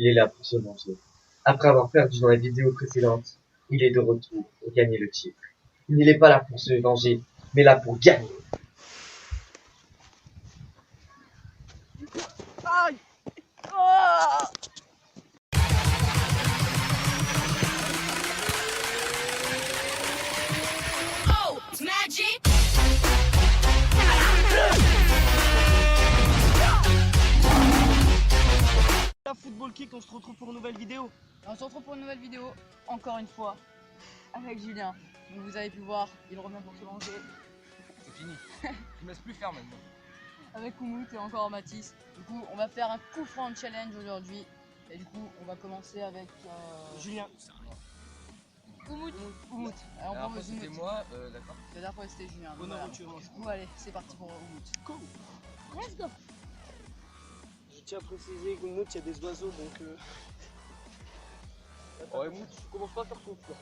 est là pour se venger. Après avoir perdu dans la vidéo précédente, il est de retour pour gagner le titre. Il n'est pas là pour se venger, mais là pour gagner. Aïe! Oh! Oh, it's magic! La Football Kick, on se retrouve pour une nouvelle vidéo. On se retrouve pour une nouvelle vidéo, encore une fois, avec Julien. Donc vous avez pu voir, il revient pour se venger. C'est fini. Je me laisse plus faire maintenant. Avec Oumout et encore Mathis. Du coup, on va faire un coup franc challenge aujourd'hui. Et du coup, on va commencer avec Julien. Oumout. La dernière fois c'était moi, d'accord. La dernière fois c'était Julien. Bonne Voilà. aventure, moi. Du coup, allez, c'est parti pour Oumout. Cool. Let's go. Je tiens à préciser qu'au Mout, il y a des oiseaux, donc... Ouais, Mout, tu commences pas à faire ton tour.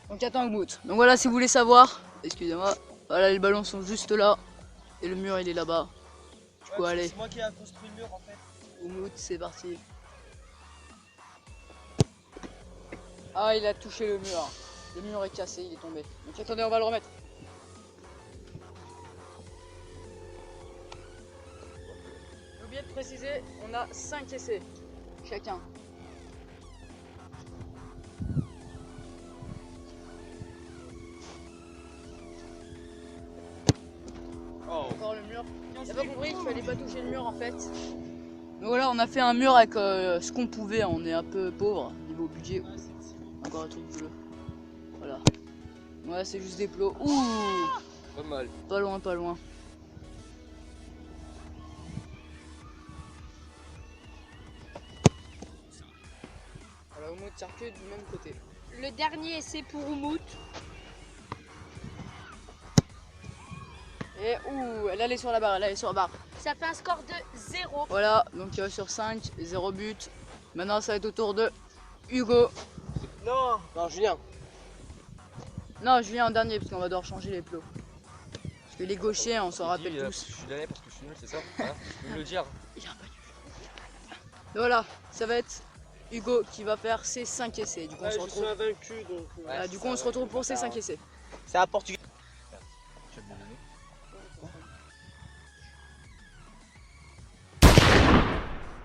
Donc attends Oumout. Donc voilà, si vous voulez savoir, excusez-moi, voilà les ballons sont juste là. Et le mur il est là-bas. Du coup, allez, C'est moi qui ai construit le mur, en fait. Oumout, c'est parti. Ah, il a touché le mur. Le mur est cassé, il est tombé. Donc attendez, on va le remettre. J'ai oublié de préciser, on a 5 essais chacun. Oh. Encore le mur. J'ai pas compris qu'il fallait pas toucher le mur en fait. Donc voilà, on a fait un mur avec ce qu'on pouvait. On est un peu pauvre niveau budget. Encore un truc bleu. Voilà. Ouais, c'est juste des plots. Ouh, Pas mal. pas loin, pas loin. Voilà, Oumout tire que du même côté. Le dernier essai pour Oumout. Et ouh, elle allait sur la barre, elle allait sur la barre. Ça fait un score de 0. Voilà, donc sur 5, 0 but. Maintenant, ça va être au tour de Hugo. Non. Non, Julien. Non, Julien en dernier, parce qu'on va devoir changer les plots. Parce que les gauchers, on s'en rappelle Je tous. suis dernier parce que je suis nul, c'est ça hein. Tu peux me le dire. Il a pas dû. Voilà, ça va être Hugo qui va faire ses 5 essais. Du coup, on se Je suis retrouve. invaincu, donc... Voilà, du coup, on se retrouve pour ses 5 essais. C'est à Portugal. Tu vas me donner.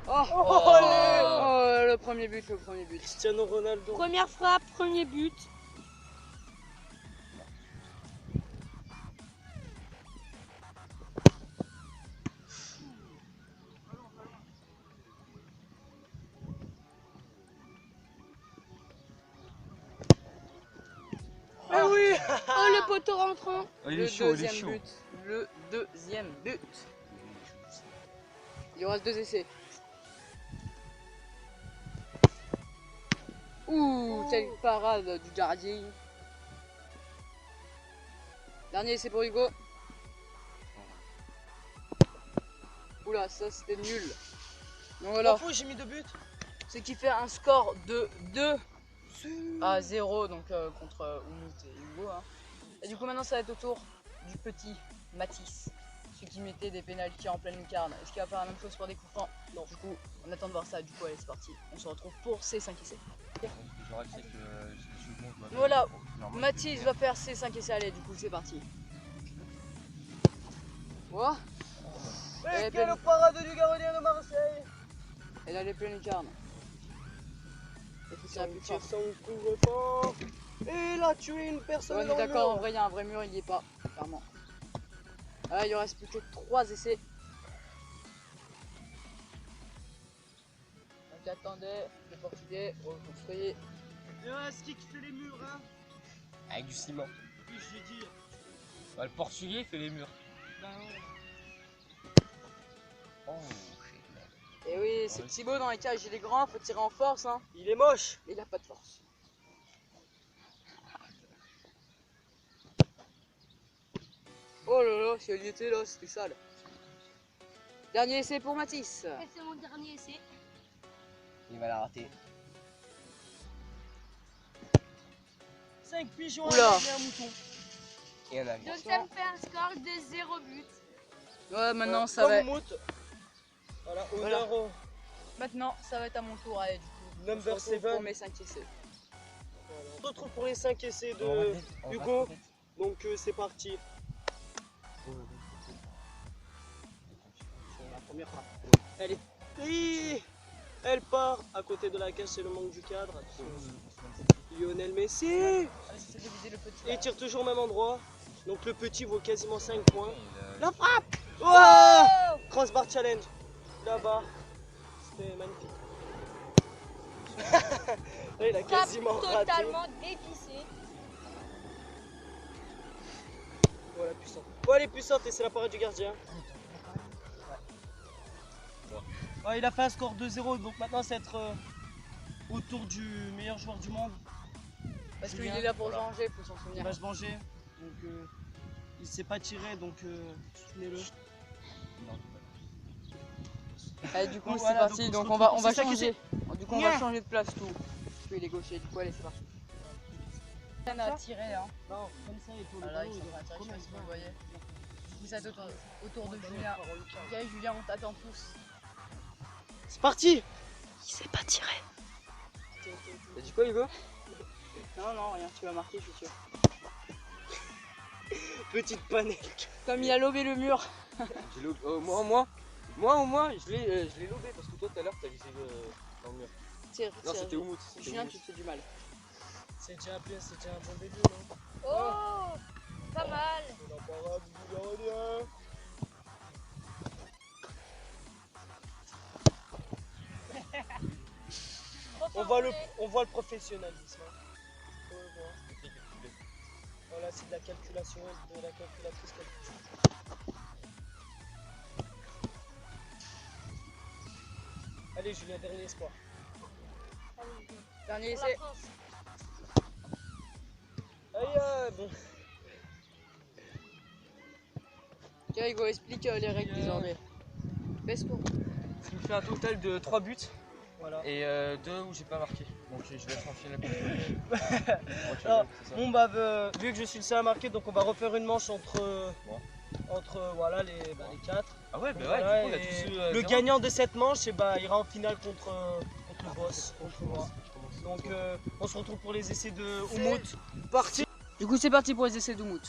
Oh, allez. le premier but, le premier but. Cristiano Ronaldo. Première frappe, premier but. Ah oui. Oh, le poteau rentrant. Oh, il Le est chaud, il est deuxième chaud. but. Le deuxième but. Il reste 2 essais. Ouh, quelle parade du gardien. Dernier essai pour Hugo. Oula, ça c'était nul. Donc voilà, J'ai mis 2 buts. c'est qui fait un score de 2 à 0 donc contre Oumout et Hugo. Hein. Et du coup maintenant ça va être au tour du petit Mathis, celui qui mettait des pénaltys en pleine lucarne. Est-ce qu'il va faire la même chose pour des coups francs? Non. Du coup on attend de voir ça. Du coup allez c'est parti. On se retrouve pour ces 5 essais. J'aurais dit que tout le monde doit- Voilà, Normal. Mathis va faire ses 5 essais. Allez du coup c'est parti. Voilà. Et quelle parade du gardien de Marseille. Elle a les pleines lucarnes. Il faut tirer plus fort. Son couvre-fort. Et il a tué une personne. On est dans le d'accord, en mur. vrai il y a un vrai mur, il n'y est pas, clairement. Ah, il ne reste plus que 3 essais. Donc attendez, les Portugais, reconstruisez. Et ouais, c'est qui fait les murs, hein? Avec du ciment. Oui, je vais dire. Bah, le portugais fait les murs. Ben ouais. Oh, Et oui, c'est Thibaut dans les cages, il est grand, faut tirer en force, hein. Il est moche. Mais il a pas de force. Oh là là, si elle y était là, c'était sale. Dernier essai pour Mathis. Et c'est mon dernier essai. il va la rater. 5 pigeons Oula. et un mouton. Et un avion. Donc ça me fait un score de 0 but. Ouais, maintenant ça Comme va. Mout. Voilà, Voilà. honneur Maintenant, ça va être à mon tour. Allez, du coup, Number on se retrouve 7. pour mes 5 essais. On se retrouve pour les 5 essais On va de vite, on va Hugo. vite. Donc c'est parti. La première frappe. Elle est. Oui, elle part à côté de la cage, c'est le manque du cadre. Lionel Messi. Allez, j'essaie de viser le petit. Et il tire toujours au même endroit. Donc le petit vaut quasiment 5 points. Il, La frappe. Oh, crossbar challenge. Là-bas. C'était magnifique. Là, il a quasiment raté. Totalement dévissé. Oh la puissante. Oh elle est puissante et c'est la parade du gardien. Ouais, il a fait un score de 0 donc maintenant c'est être autour du meilleur joueur du monde. Parce qu'il Julien. est là pour Voilà. venger, faut s'en Il souvenir. va se venger. Donc il s'est pas tiré donc soutenez-le. Allez, du coup, Donc c'est voilà, parti. donc Donc on on se va retrouve pour ces changer. Du coup, on va Nya. changer de place tout. Parce qu'il est gaucher. Du coup, allez, c'est parti. On a tiré hein. Non, comme ça il tourne. Voilà, ils sont pas tirés, je sais pas si vous le voyez. Du coup, ça tourne autour de Julien. Ok, Julien, on t'attend tous. C'est parti. Il s'est pas tiré. T'as dit quoi, Hugo? Non, non, rien, tu vas marquer, je suis sûr. Petite panique. Comme il a lobé le mur. J'ai lobé. Moi, je l'ai lobé parce que toi, tout à l'heure, t'as visé dans le mur. Tire, Non, tire. c'était Oumout. Julien, tu te fais du mal. C'est déjà bien, c'est déjà un bon début non? Oh, pas mal. C'est la parade du gardien. On voit le professionnalisme. Hein. Faut le voir. Voilà, c'est de la calculation, de la calculatrice calcul. Allez Julien, dernier espoir. Dernier Pour la essai. France. Aïe, bon. Ok, Hugo, explique les règles désormais. Baisse-toi. Ce qui me fait un total de 3 buts Voilà. et 2 où j'ai pas marqué. Donc je vais être enchaîné Ah, bon bah vu que je suis le seul à marquer, donc on va refaire une manche entre voilà les 4. Ah ouais, bah Voilà, ouais, du coup, on a et tous eu, le zéro. gagnant de cette manche ira en finale contre le boss, contre moi. Donc on se retrouve pour les essais de Oumout. Parti. Du coup, c'est parti pour les essais d'Oumout.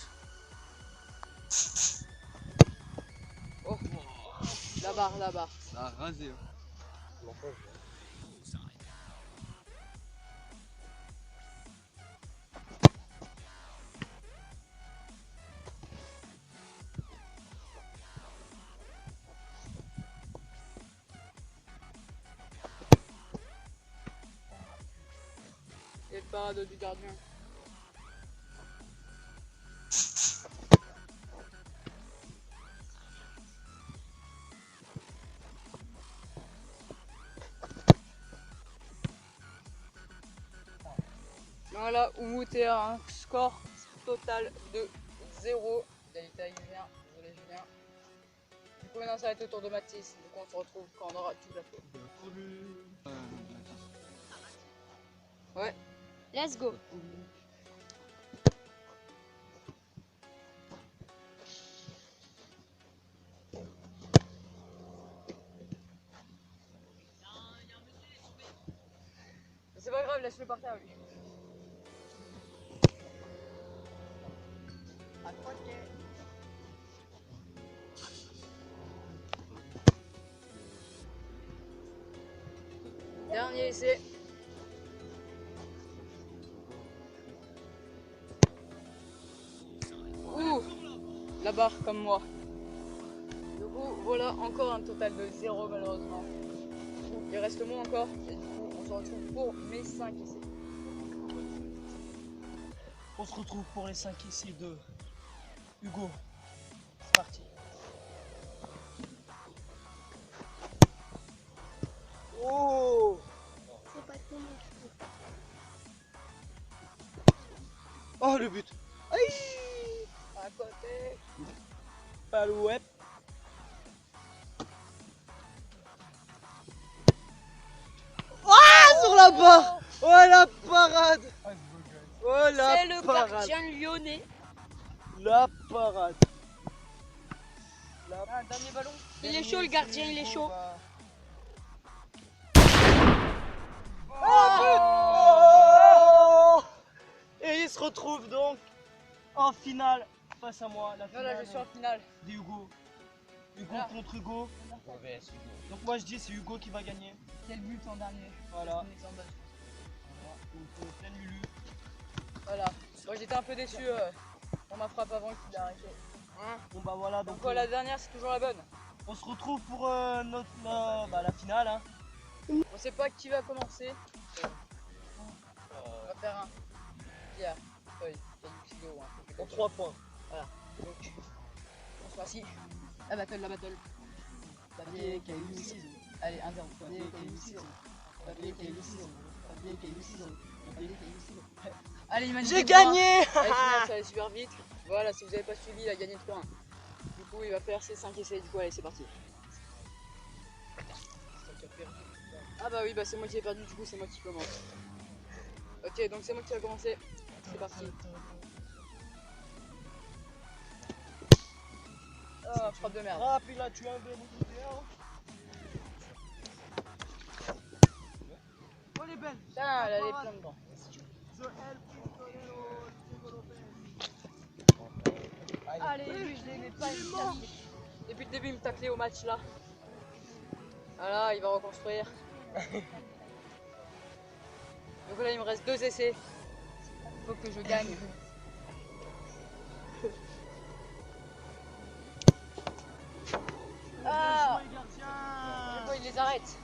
Oh, la barre, la barre. Ça a rasé. Hein. Et le parade du gardien. Voilà, Oumout est à un score total de 0. Égalité avec Julien. Désolé Julien. Du coup maintenant ça va être au tour de Mathis. Donc on se retrouve quand on aura tout la fait. Ouais. Let's go. C'est pas grave, laisse-le par terre lui. Dernier essai. Ouh, la barre comme moi. Du coup, voilà encore un total de 0 malheureusement. Du coup, il reste moi encore. Et du coup, on se retrouve pour mes 5 essais. On se retrouve pour les 5 essais de Hugo. C'est parti. Oh, Faut pas te montrer. oh le but. Aïe, À côté. Palouette. Ah, sur la barre. Oh la parade. Oh la C'est le parade. gardien lyonnais. La parade. Ah, dernier ballon. Il est chaud le gardien, il est chaud. en finale face à moi. La finale Voilà, je suis en finale. des Hugo. Hugo Voilà. contre Hugo. Donc moi je dis c'est Hugo qui va gagner. Quel but en dernier? Voilà. On est en bas. Donc plein Lulu. Voilà. Moi j'étais un peu déçu pour ma frappe avant qu'il a arrêté. Hein, Bon bah voilà, donc quoi, la dernière c'est toujours la bonne. on se retrouve pour la finale. Hein. On sait pas qui va commencer. On va faire un pierre, feuille, caillou, ciseaux, ou un truc En comme ça. 3 points. Donc, on se voit assis. La battle, la battle. Papier, caillou, ciseaux. Allez, 1-0. Papier, caillou, ciseaux. Papier, caillou, ciseaux. Papier, caillou, ciseaux. Papier, caillou, ciseaux. Allez, Imagine. J'ai gagné. Allez, finale, ça allait super vite. Voilà, si vous avez pas suivi, il a gagné 3-1. Du coup, il va faire ses 5 essais. Du coup, allez, c'est parti. Ah bah oui, bah c'est moi qui ai perdu, du coup c'est moi qui commence. Ok, donc c'est moi qui va commencer. C'est parti. Oh, frappe de merde. Ah puis là tu as un verre Oh les belles. Putain, elle allait plein dedans. Allez, lui, je l'aimais pas. Depuis le début, il me taclait au match là. Voilà, il va reconstruire. Donc là, il me reste 2 essais. Il faut que je gagne. Ah, Hugo, il les arrête.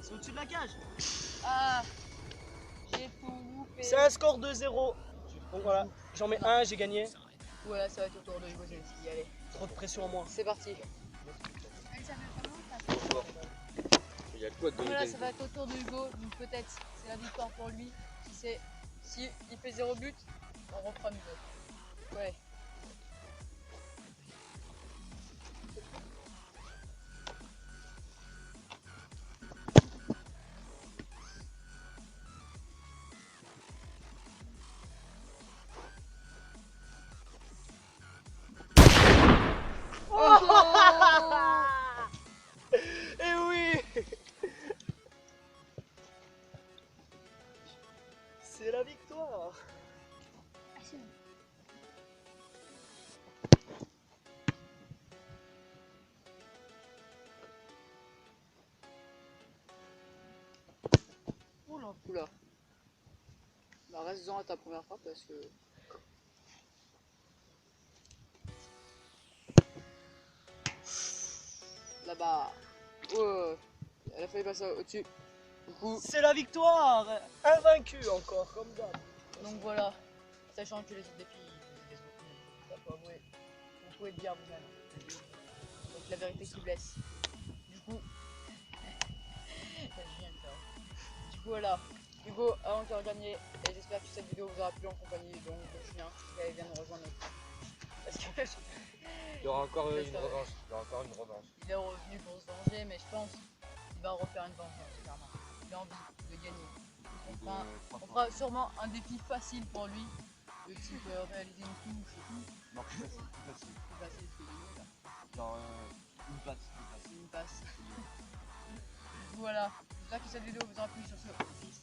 C'est au-dessus de la cage. Ah, j'ai tout loupé. C'est un score de 0. Donc voilà, j'en mets un, j'ai gagné. Voilà, ça va être au tour de Hugo Zelensky. Allez, Trop de pression en moi. c'est parti. Il y a quoi de Voilà, ça va être au tour de Hugo. Donc peut-être c'est la victoire pour lui. Si il fait 0 but, on reprend Hugo. Ouais. Eh oui. C'est la victoire. Oula. Oula. Bah, reste-en à ta première frappe parce que. Là-bas. Oh, elle a failli passer au-dessus. Du coup, C'est la victoire. Invaincu encore, comme d'hab. donc voilà. Sachant que les autres défis, ils les ont pas avoué. Vous pouvez le dire vous-même. Donc la vérité qui blesse. Du coup. Du coup, voilà. Hugo a encore gagné. Et j'espère que cette vidéo vous aura plu en compagnie donc de Julien qui vient de rejoindre notre. Parce que. Il y aura encore Parce une que- revanche. Il y aura encore une revanche. Il est revenu pour se venger, mais je pense qu'il va refaire une vengeance, clairement. Il a envie de gagner. On fera sûrement un défi facile pour lui, le type réaliser une touche et tout. Non, plus facile, plus facile. C'est facile, c'est gagné là. Genre une passe, plus facile. C'est une passe. Voilà, j'espère que cette vidéo vous aura plu sur ce. Peace.